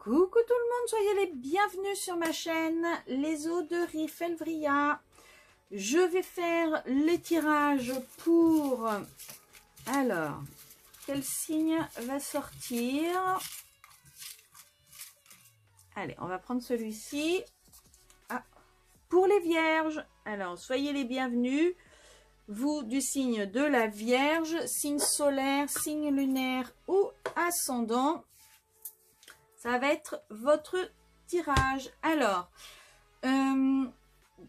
Coucou tout le monde, soyez les bienvenus sur ma chaîne Les Eaux de Rifelvria. Je vais faire les tirages pour... Alors, quel signe va sortir? Allez, on va prendre celui-ci. Ah, pour les vierges. Alors, soyez les bienvenus. Vous du signe de la Vierge, signe solaire, signe lunaire ou ascendant. Ça va être votre tirage. Alors,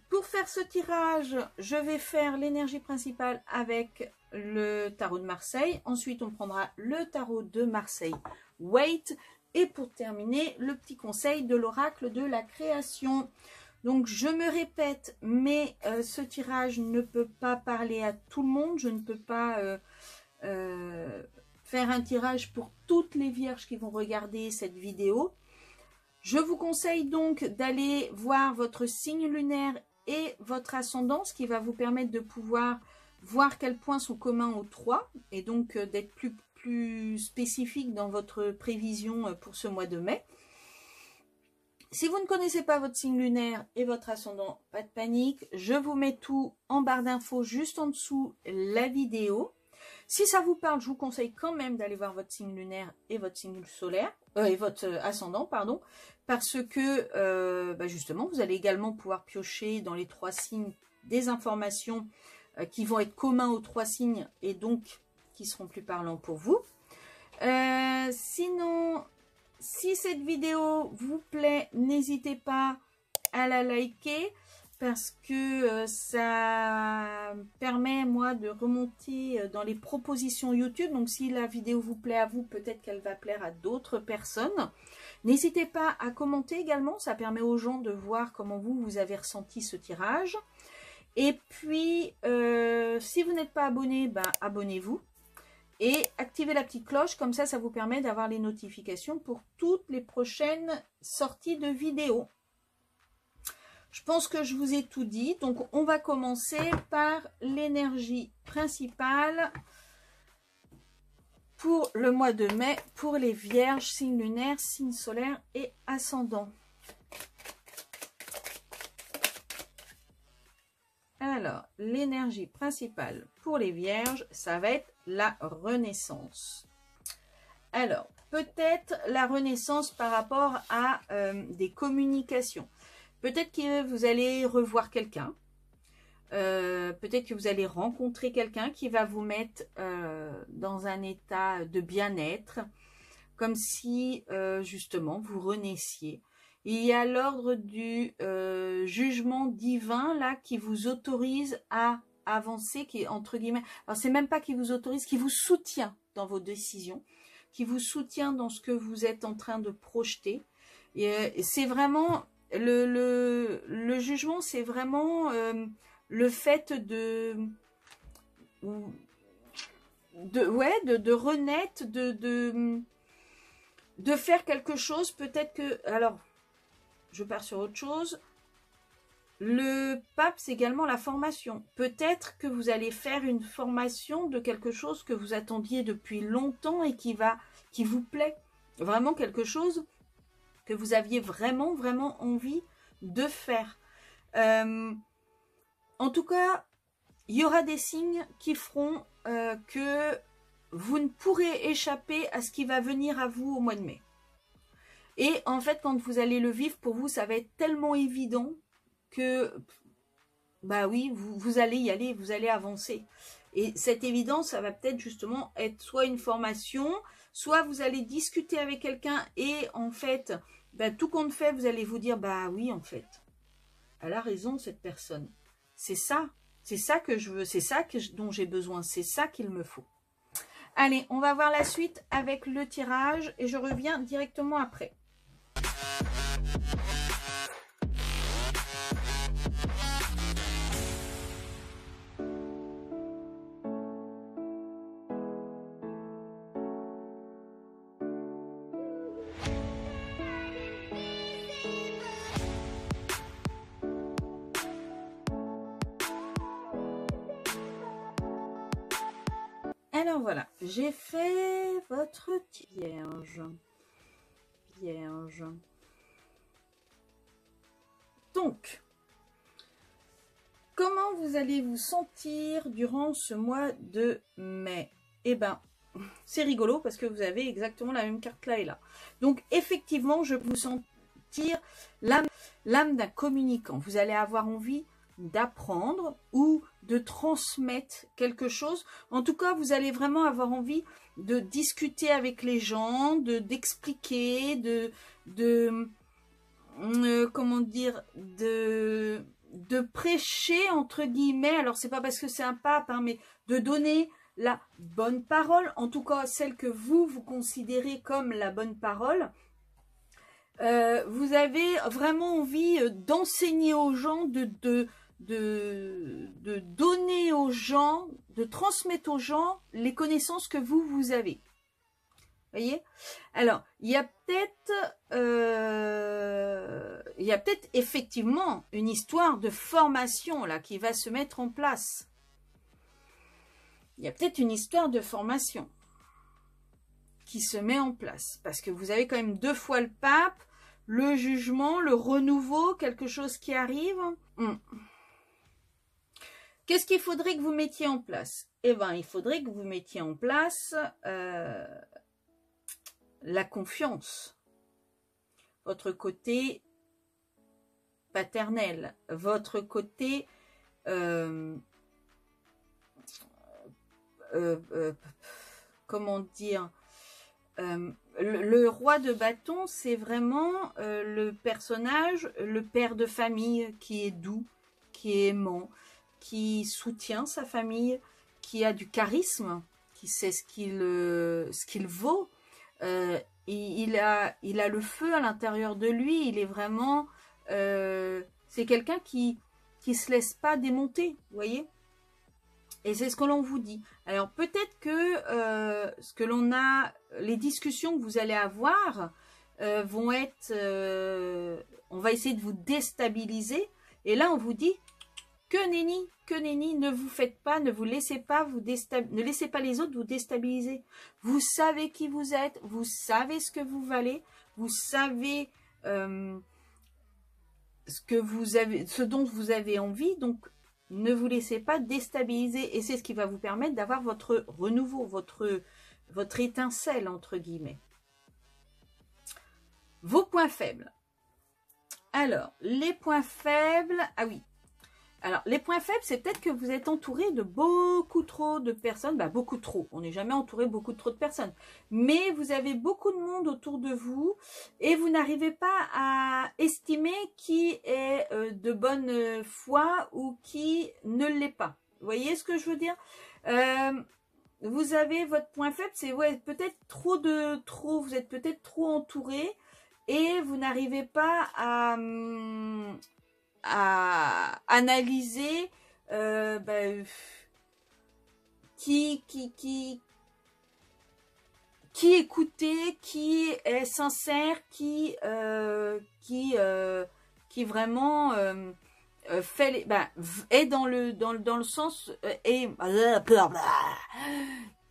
pour faire ce tirage, je vais faire l'énergie principale avec le tarot de Marseille. Ensuite, on prendra le tarot de Marseille Wait. Et pour terminer, le petit conseil de l'oracle de la création. Donc, je me répète, mais ce tirage ne peut pas parler à tout le monde. Je ne peux pas... faire un tirage pour toutes les vierges qui vont regarder cette vidéo. Je vous conseille donc d'aller voir votre signe lunaire et votre ascendant, ce qui va vous permettre de pouvoir voir quels points sont communs aux trois et donc d'être plus spécifique dans votre prévision pour ce mois de mai. Si vous ne connaissez pas votre signe lunaire et votre ascendant, pas de panique, je vous mets tout en barre d'infos juste en dessous la vidéo. Si ça vous parle, je vous conseille quand même d'aller voir votre signe lunaire et votre signe solaire, et votre ascendant, pardon, parce que justement, vous allez également pouvoir piocher dans les trois signes des informations qui vont être communs aux trois signes et donc qui seront plus parlants pour vous. Sinon, si cette vidéo vous plaît, n'hésitez pas à la liker. Parce que ça permet, moi, de remonter dans les propositions YouTube. Donc, si la vidéo vous plaît à vous, peut-être qu'elle va plaire à d'autres personnes. N'hésitez pas à commenter également. Ça permet aux gens de voir comment vous avez ressenti ce tirage. Et puis, si vous n'êtes pas abonné, abonnez-vous. Et activez la petite cloche. Comme ça, ça vous permet d'avoir les notifications pour toutes les prochaines sorties de vidéos. Je pense que je vous ai tout dit. Donc, on va commencer par l'énergie principale pour le mois de mai, pour les vierges, signe lunaire, signe solaire et ascendant. Alors, l'énergie principale pour les vierges, ça va être la renaissance. Alors, peut-être la renaissance par rapport à des communications. Peut-être que vous allez revoir quelqu'un, peut-être que vous allez rencontrer quelqu'un qui va vous mettre dans un état de bien-être, comme si justement vous renaissiez. Il y a l'ordre du jugement divin là qui vous autorise à avancer, qui est entre guillemets, alors c'est même pas qui vous autorise, qui vous soutient dans vos décisions, qui vous soutient dans ce que vous êtes en train de projeter. Et c'est vraiment... Le jugement, c'est vraiment le fait de renaître, de faire quelque chose. Peut-être que, alors, je pars sur autre chose. Le pape, c'est également la formation. Peut-être que vous allez faire une formation de quelque chose que vous attendiez depuis longtemps et qui vous plaît. Vraiment quelque chose que vous aviez vraiment envie de faire. En tout cas, il y aura des signes qui feront que vous ne pourrez échapper à ce qui va venir à vous au mois de mai. Et en fait, quand vous allez le vivre, pour vous, ça va être tellement évident que, bah oui, vous allez y aller, vous allez avancer. Et cette évidence, ça va peut-être justement être soit une formation, soit vous allez discuter avec quelqu'un et en fait... tout compte fait, vous allez vous dire, bah oui, en fait, elle a raison, cette personne. C'est ça que je veux, c'est ça dont j'ai besoin, c'est ça qu'il me faut. Allez, on va voir la suite avec le tirage et je reviens directement après. Alors voilà, j'ai fait votre vierge. Vierge. Donc, comment vous allez vous sentir durant ce mois de mai? Eh bien, c'est rigolo parce que vous avez exactement la même carte là et là. Donc, effectivement, je peux vous sentir l'âme d'un communicant. Vous allez avoir envie d'apprendre ou de transmettre quelque chose. En tout cas, vous allez vraiment avoir envie de discuter avec les gens, d'expliquer, comment dire, de prêcher entre guillemets. Alors c'est pas parce que c'est un pape, hein, mais de donner la bonne parole, en tout cas celle que vous considérez comme la bonne parole. Vous avez vraiment envie d'enseigner aux gens, de donner aux gens, de transmettre aux gens les connaissances que vous avez. Voyez? Alors, il y a peut-être effectivement une histoire de formation là qui va se mettre en place. Il y a peut-être une histoire de formation qui se met en place. Parce que vous avez quand même 2 fois le pape, le jugement, le renouveau, quelque chose qui arrive. Qu'est-ce qu'il faudrait que vous mettiez en place? Eh bien, il faudrait que vous mettiez en place la confiance. Votre côté paternel, votre côté comment dire, le roi de bâton, c'est vraiment le personnage, le père de famille qui est doux, qui est aimant, qui soutient sa famille, qui a du charisme, qui sait ce qu'il vaut. Il a le feu à l'intérieur de lui, il est vraiment... c'est quelqu'un qui se laisse pas démonter, vous voyez? Et c'est ce que l'on vous dit. Alors peut-être que ce que l'on a, les discussions que vous allez avoir vont être, on va essayer de vous déstabiliser. Et là on vous dit que nenni, ne vous faites pas, ne vous laissez pas ne laissez pas les autres vous déstabiliser. Vous savez qui vous êtes, vous savez ce que vous valez, vous savez ce dont vous avez envie, donc ne vous laissez pas déstabiliser, et c'est ce qui va vous permettre d'avoir votre renouveau, votre étincelle, entre guillemets. Vos points faibles. Alors, les points faibles, ah oui. Alors, les points faibles, c'est peut-être que vous êtes entouré de beaucoup trop de personnes. Bah, beaucoup trop. On n'est jamais entouré beaucoup trop de personnes. Mais vous avez beaucoup de monde autour de vous et vous n'arrivez pas à estimer qui est de bonne foi ou qui ne l'est pas. Vous voyez ce que je veux dire? Vous avez votre point faible, c'est ouais, peut-être trop. Vous êtes peut-être trop entouré et vous n'arrivez pas à analyser qui écouter, qui est sincère, qui vraiment fait est dans le sens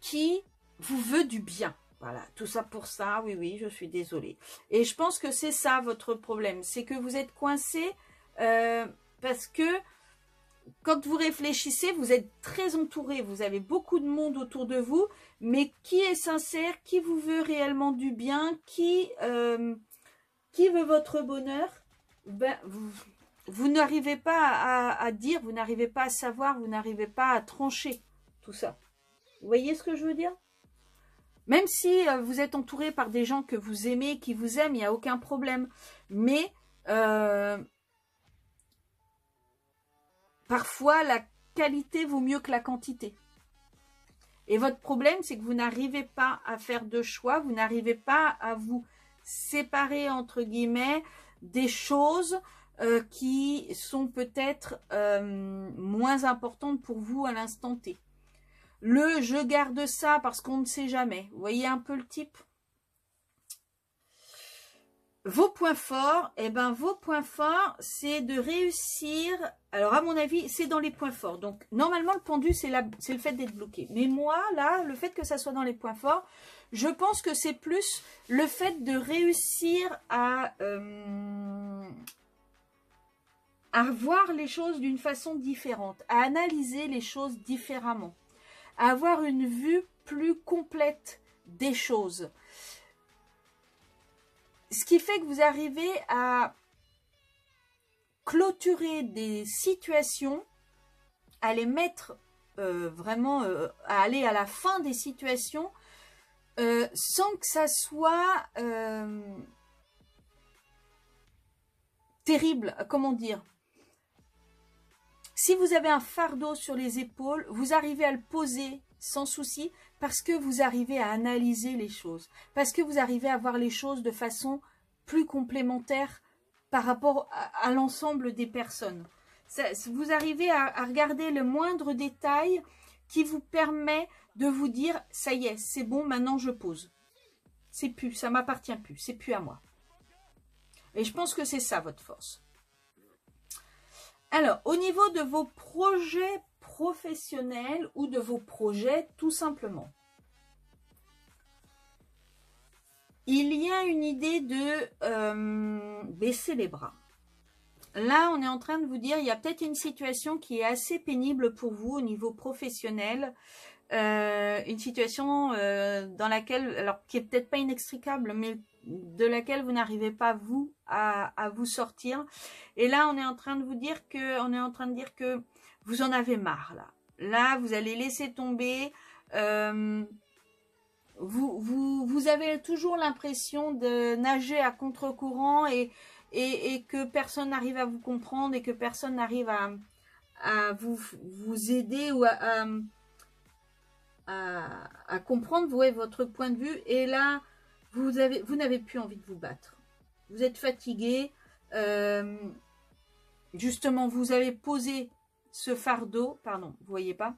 qui vous veut du bien. Voilà, tout ça pour ça, oui, je suis désolée. Et je pense que c'est ça votre problème, c'est que vous êtes coincé parce que quand vous réfléchissez, vous êtes très entouré, vous avez beaucoup de monde autour de vous, mais qui est sincère, qui vous veut réellement du bien, qui veut votre bonheur, vous n'arrivez pas à dire, vous n'arrivez pas à savoir, vous n'arrivez pas à trancher tout ça. Vous voyez ce que je veux dire? Même si vous êtes entouré par des gens que vous aimez, qui vous aiment, il n'y a aucun problème. Mais parfois, la qualité vaut mieux que la quantité. Et votre problème, c'est que vous n'arrivez pas à faire de choix, vous n'arrivez pas à vous séparer, entre guillemets, des choses qui sont peut-être moins importantes pour vous à l'instant T. Je garde ça parce qu'on ne sait jamais. Vous voyez un peu le type? vos points forts, eh ben, vos points forts, c'est de réussir. Alors, à mon avis, c'est dans les points forts. Donc, normalement, le pendu, c'est le fait d'être bloqué. Mais moi, là, le fait que ça soit dans les points forts, je pense que c'est plus le fait de réussir à voir les choses d'une façon différente, à analyser les choses différemment, à avoir une vue plus complète des choses. Ce qui fait que vous arrivez à clôturer des situations, à les mettre vraiment, à aller à la fin des situations, sans que ça soit terrible, comment dire. Si vous avez un fardeau sur les épaules, vous arrivez à le poser sans souci parce que vous arrivez à analyser les choses, parce que vous arrivez à voir les choses de façon plus complémentaire par rapport à l'ensemble des personnes. Vous arrivez à regarder le moindre détail qui vous permet de vous dire « ça y est, c'est bon, maintenant je pose. C'est plus, ça m'appartient plus, c'est plus à moi. » Et je pense que c'est ça votre force. Alors, au niveau de vos projets professionnels ou de vos projets tout simplement, il y a une idée de baisser les bras. Là, on est en train de vous dire, il y a peut-être une situation qui est assez pénible pour vous au niveau professionnel, une situation dans laquelle, alors qui est peut-être pas inextricable, mais de laquelle vous n'arrivez pas vous à vous sortir. Et là, on est en train de vous dire que, vous en avez marre là. Là, vous allez laisser tomber. Vous avez toujours l'impression de nager à contre-courant et que personne n'arrive à vous comprendre et que personne n'arrive à vous aider ou à comprendre votre point de vue. Et là, vous n'avez plus envie de vous battre. Vous êtes fatigué. Justement, vous avez posé ce fardeau. Pardon, vous voyez pas.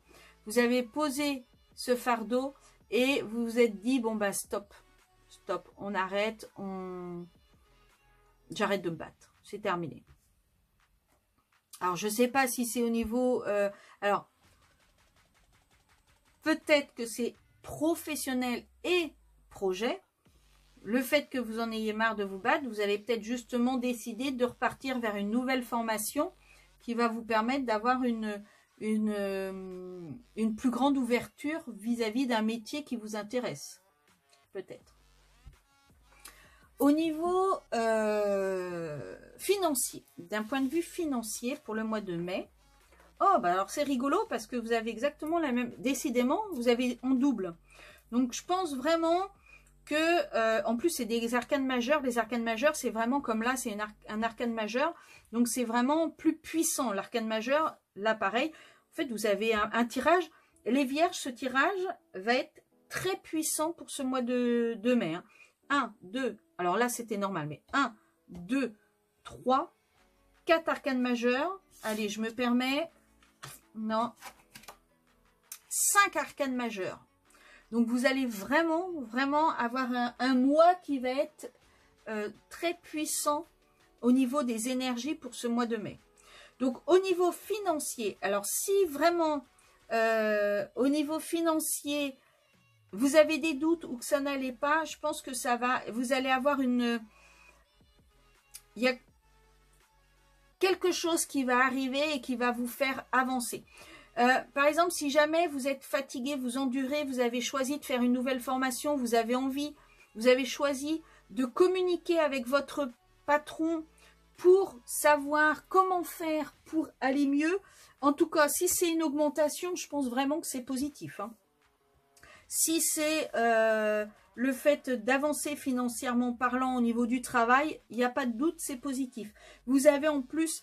Vous avez posé ce fardeau et vous vous êtes dit, bon bah stop, on arrête, j'arrête de me battre. C'est terminé. Alors, je sais pas si c'est au niveau... alors, peut-être que c'est professionnel et projet. Le fait que vous en ayez marre de vous battre, vous allez peut-être justement décider de repartir vers une nouvelle formation qui va vous permettre d'avoir une plus grande ouverture vis-à-vis d'un métier qui vous intéresse. Peut-être. Au niveau financier, d'un point de vue financier pour le mois de mai, oh, bah alors c'est rigolo parce que vous avez exactement la même... Décidément, vous avez en double. Donc, je pense vraiment que... en plus, c'est des arcanes majeures. Les arcanes majeures, c'est vraiment comme là, c'est un arcane majeur. Donc, c'est vraiment plus puissant. L'arcane majeur, là, pareil. En fait, vous avez un tirage. Les vierges, ce tirage va être très puissant pour ce mois de mai. Hein. 1, 2... Alors là, c'était normal, mais 1, 2, 3, 4 arcanes majeurs. Allez, je me permets... Non. 5 arcanes majeurs. Donc, vous allez vraiment, vraiment avoir un mois qui va être très puissant au niveau des énergies pour ce mois de mai. Donc, au niveau financier, alors si vraiment, au niveau financier, vous avez des doutes ou que ça n'allait pas, je pense que ça va, vous allez avoir il y a quelque chose qui va arriver et qui va vous faire avancer. Par exemple, si jamais vous êtes fatigué, vous endurez, vous avez choisi de faire une nouvelle formation, vous avez envie, vous avez choisi de communiquer avec votre patron pour savoir comment faire pour aller mieux. En tout cas, si c'est une augmentation, je pense vraiment que c'est positif. Hein. Si c'est le fait d'avancer financièrement parlant au niveau du travail, il n'y a pas de doute, c'est positif. Vous avez en plus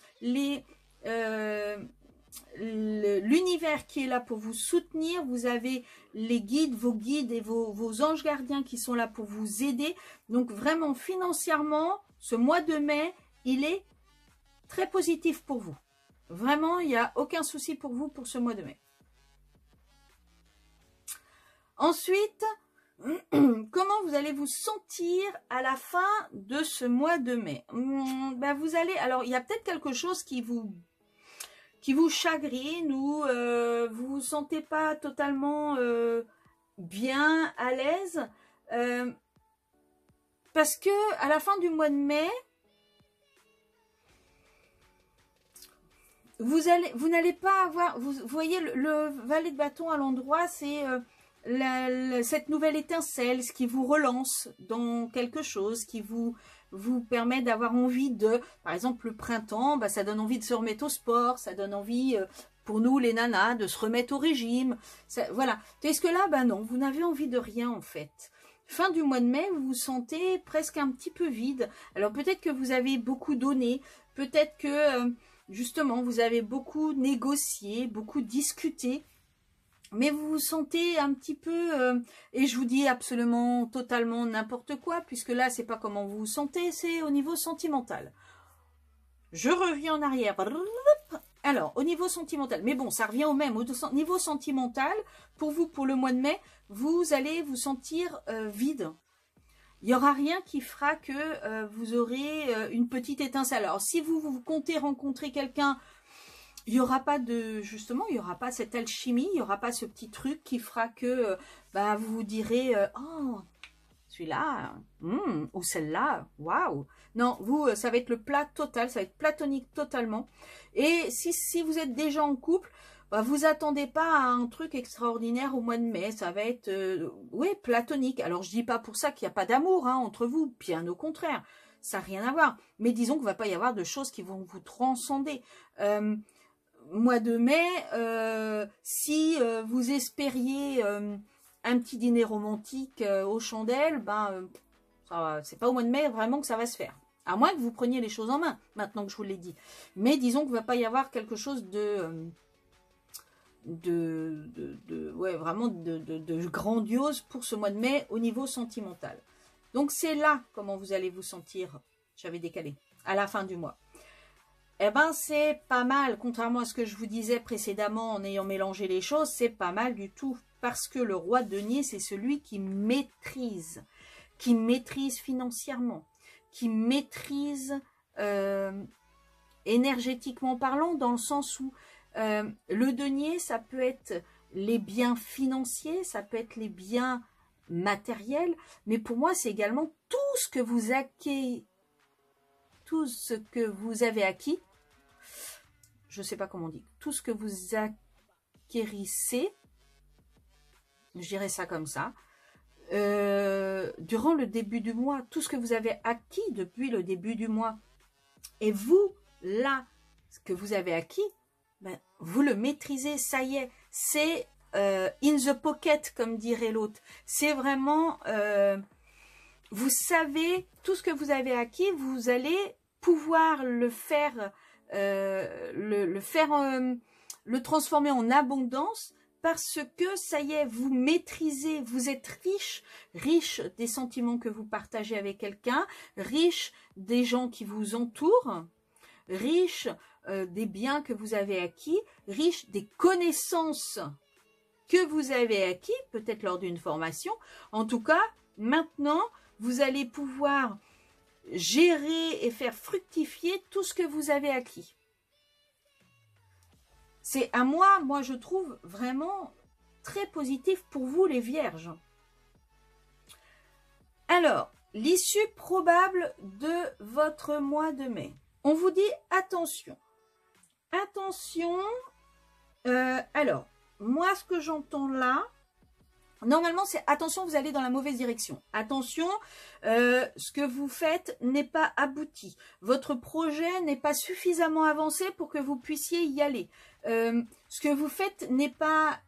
l'univers qui est là pour vous soutenir. Vous avez les guides, vos guides et vos anges gardiens qui sont là pour vous aider. Donc vraiment financièrement, ce mois de mai, il est très positif pour vous. Vraiment, il n'y a aucun souci pour vous pour ce mois de mai. Ensuite, comment vous allez vous sentir à la fin de ce mois de mai? Vous allez, alors il y a peut-être quelque chose qui vous chagrine ou vous vous sentez pas totalement bien à l'aise parce que à la fin du mois de mai, vous n'allez pas avoir, vous voyez le valet de bâton à l'endroit, c'est cette nouvelle étincelle, ce qui vous relance dans quelque chose, qui vous permet d'avoir envie de, par exemple le printemps, ça donne envie de se remettre au sport, ça donne envie pour nous les nanas de se remettre au régime, ça, voilà. Est-ce que là, non, vous n'avez envie de rien en fait. Fin du mois de mai, vous vous sentez presque un petit peu vide. Alors peut-être que vous avez beaucoup donné, peut-être que justement vous avez beaucoup négocié, beaucoup discuté, mais vous vous sentez un petit peu, et je vous dis absolument totalement n'importe quoi, puisque là c'est pas comment vous vous sentez, c'est au niveau sentimental. Je reviens en arrière. Alors, au niveau sentimental, mais bon, ça revient au même. Au niveau sentimental, pour vous, pour le mois de mai, vous allez vous sentir vide. Il n'y aura rien qui fera que vous aurez une petite étincelle. Alors, si vous comptez rencontrer quelqu'un, il n'y aura pas de, justement, il n'y aura pas cette alchimie, il n'y aura pas ce petit truc qui fera que vous vous direz oh, celui-là, ou celle-là, waouh. Non, vous, ça va être le plat total, ça va être platonique totalement. Et si vous êtes déjà en couple, vous attendez pas à un truc extraordinaire au mois de mai, ça va être, oui, platonique. Alors, je dis pas pour ça qu'il n'y a pas d'amour entre vous, bien au contraire, ça n'a rien à voir. Mais disons qu'il ne va pas y avoir de choses qui vont vous transcender. Mois de mai, si vous espériez un petit dîner romantique aux chandelles, c'est pas au mois de mai vraiment que ça va se faire. À moins que vous preniez les choses en main, maintenant que je vous l'ai dit. Mais disons qu'il ne va pas y avoir quelque chose vraiment de grandiose pour ce mois de mai au niveau sentimental. Donc c'est là comment vous allez vous sentir, j'avais décalé, à la fin du mois. C'est pas mal, contrairement à ce que je vous disais précédemment en ayant mélangé les choses, c'est pas mal du tout. Parce que le roi de denier, c'est celui qui maîtrise financièrement, qui maîtrise énergétiquement parlant, dans le sens où le denier, ça peut être les biens financiers, ça peut être les biens matériels, mais pour moi, c'est également tout ce que vous avez acquis, je ne sais pas comment on dit, tout ce que vous acquérissez, je dirais ça comme ça, durant le début du mois, tout ce que vous avez acquis depuis le début du mois, et vous, là, ce que vous avez acquis, vous le maîtrisez, ça y est, c'est in the pocket, comme dirait l'autre, c'est vraiment, vous savez, tout ce que vous avez acquis, vous allez pouvoir le faire, le transformer en abondance, parce que ça y est, vous maîtrisez, vous êtes riche des sentiments que vous partagez avec quelqu'un, riche des gens qui vous entourent, riche des biens que vous avez acquis, riche des connaissances que vous avez acquis, peut-être lors d'une formation. En tout cas, maintenant, vous allez pouvoir gérer et faire fructifier tout ce que vous avez acquis. C'est à moi, je trouve vraiment très positif pour vous les vierges. Alors, l'issue probable de votre mois de mai. On vous dit attention. Attention. Alors, moi ce que j'entends là, normalement c'est attention, vous allez dans la mauvaise direction. Attention, ce que vous faites n'est pas abouti. Votre projet n'est pas suffisamment avancé pour que vous puissiez y aller. Ce que vous faites n'est pas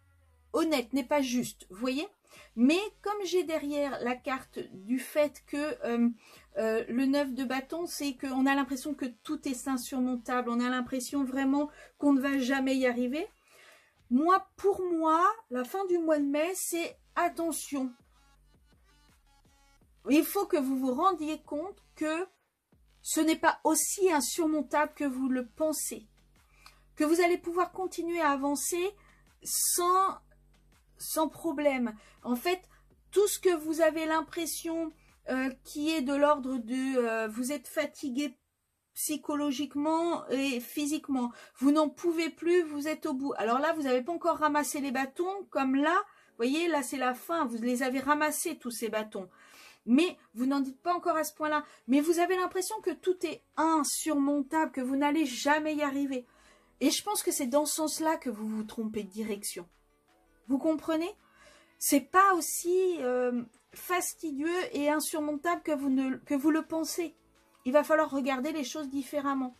honnête, n'est pas juste, vous voyez. Mais comme j'ai derrière la carte du fait que le 9 de bâton, c'est qu'on a l'impression que tout est insurmontable, on a l'impression vraiment qu'on ne va jamais y arriver. Moi, pour moi, la fin du mois de mai, c'est attention. Il faut que vous vous rendiez compte que ce n'est pas aussi insurmontable que vous le pensez. Que vous allez pouvoir continuer à avancer sans problème. En fait, tout ce que vous avez l'impression qui est de l'ordre de vous êtes fatigué psychologiquement et physiquement, vous n'en pouvez plus, vous êtes au bout. Alors là, vous n'avez pas encore ramassé les bâtons, comme là, vous voyez, là c'est la fin, vous les avez ramassés tous ces bâtons. Mais vous n'en dites pas encore à ce point-là. Mais vous avez l'impression que tout est insurmontable, que vous n'allez jamais y arriver. Et je pense que c'est dans ce sens-là que vous vous trompez de direction. Vous comprenez? C'est pas aussi fastidieux et insurmontable que vous le pensez. Il va falloir regarder les choses différemment.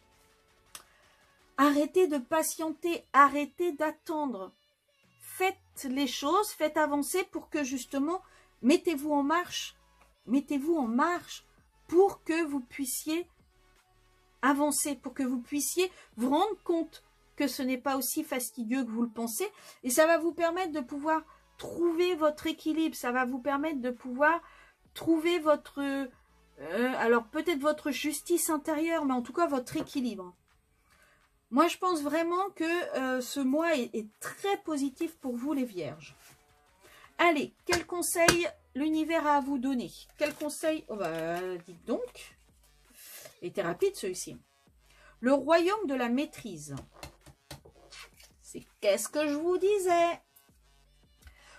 Arrêtez de patienter, arrêtez d'attendre. Faites les choses, faites avancer pour que justement, mettez-vous en marche. Mettez-vous en marche pour que vous puissiez avancer, pour que vous puissiez vous rendre compte que ce n'est pas aussi fastidieux que vous le pensez. Et ça va vous permettre de pouvoir trouver votre équilibre. Ça va vous permettre de pouvoir trouver votre... alors peut-être votre justice intérieure, mais en tout cas votre équilibre. Moi, je pense vraiment que ce mois est très positif pour vous, les vierges. Allez, quel conseil l'univers a à vous donner? Quel conseil? Oh bah, dites donc. Il était rapide celui-ci. Le royaume de la maîtrise. C'est qu'est-ce que je vous disais?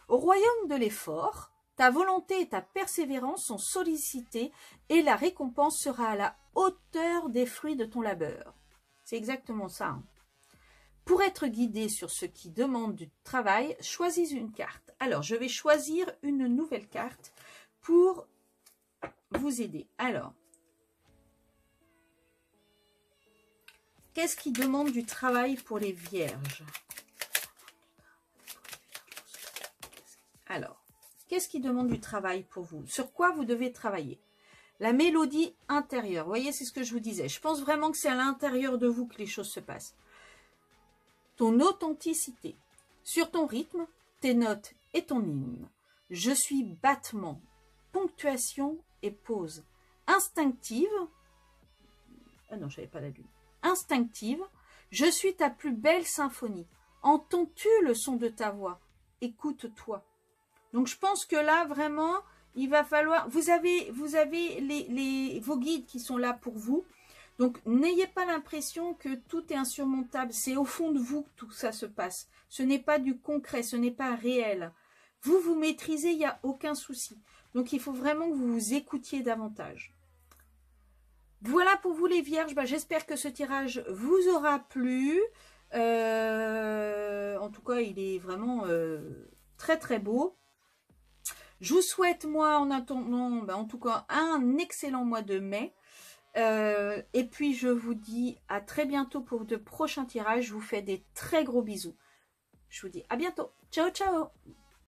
Au royaume de l'effort, ta volonté et ta persévérance sont sollicitées et la récompense sera à la hauteur des fruits de ton labeur. C'est exactement ça. Hein. Pour être guidé sur ce qui demande du travail, choisis une carte. Alors, je vais choisir une nouvelle carte pour vous aider. Alors, qu'est-ce qui demande du travail pour les vierges? Alors, qu'est-ce qui demande du travail pour vous? Sur quoi vous devez travailler? La mélodie intérieure. Vous voyez, c'est ce que je vous disais. Je pense vraiment que c'est à l'intérieur de vous que les choses se passent. Ton authenticité. Sur ton rythme, tes notes et ton hymne. Je suis battement, ponctuation et pause. Instinctive. Ah non, je n'avais pas la lune. Instinctive. Je suis ta plus belle symphonie. Entends-tu le son de ta voix? Écoute-toi. Donc, je pense que là, vraiment, il va falloir... Vous avez vos guides qui sont là pour vous. Donc, n'ayez pas l'impression que tout est insurmontable. C'est au fond de vous que tout ça se passe. Ce n'est pas du concret, ce n'est pas réel. Vous, vous maîtrisez, il n'y a aucun souci. Donc, il faut vraiment que vous vous écoutiez davantage. Voilà pour vous les vierges. Bah, j'espère que ce tirage vous aura plu. En tout cas, il est vraiment très très beau. Je vous souhaite, moi, en attendant, en tout cas, un excellent mois de mai. Et puis, je vous dis à très bientôt pour de prochains tirages. Je vous fais des très gros bisous. Je vous dis à bientôt. Ciao, ciao!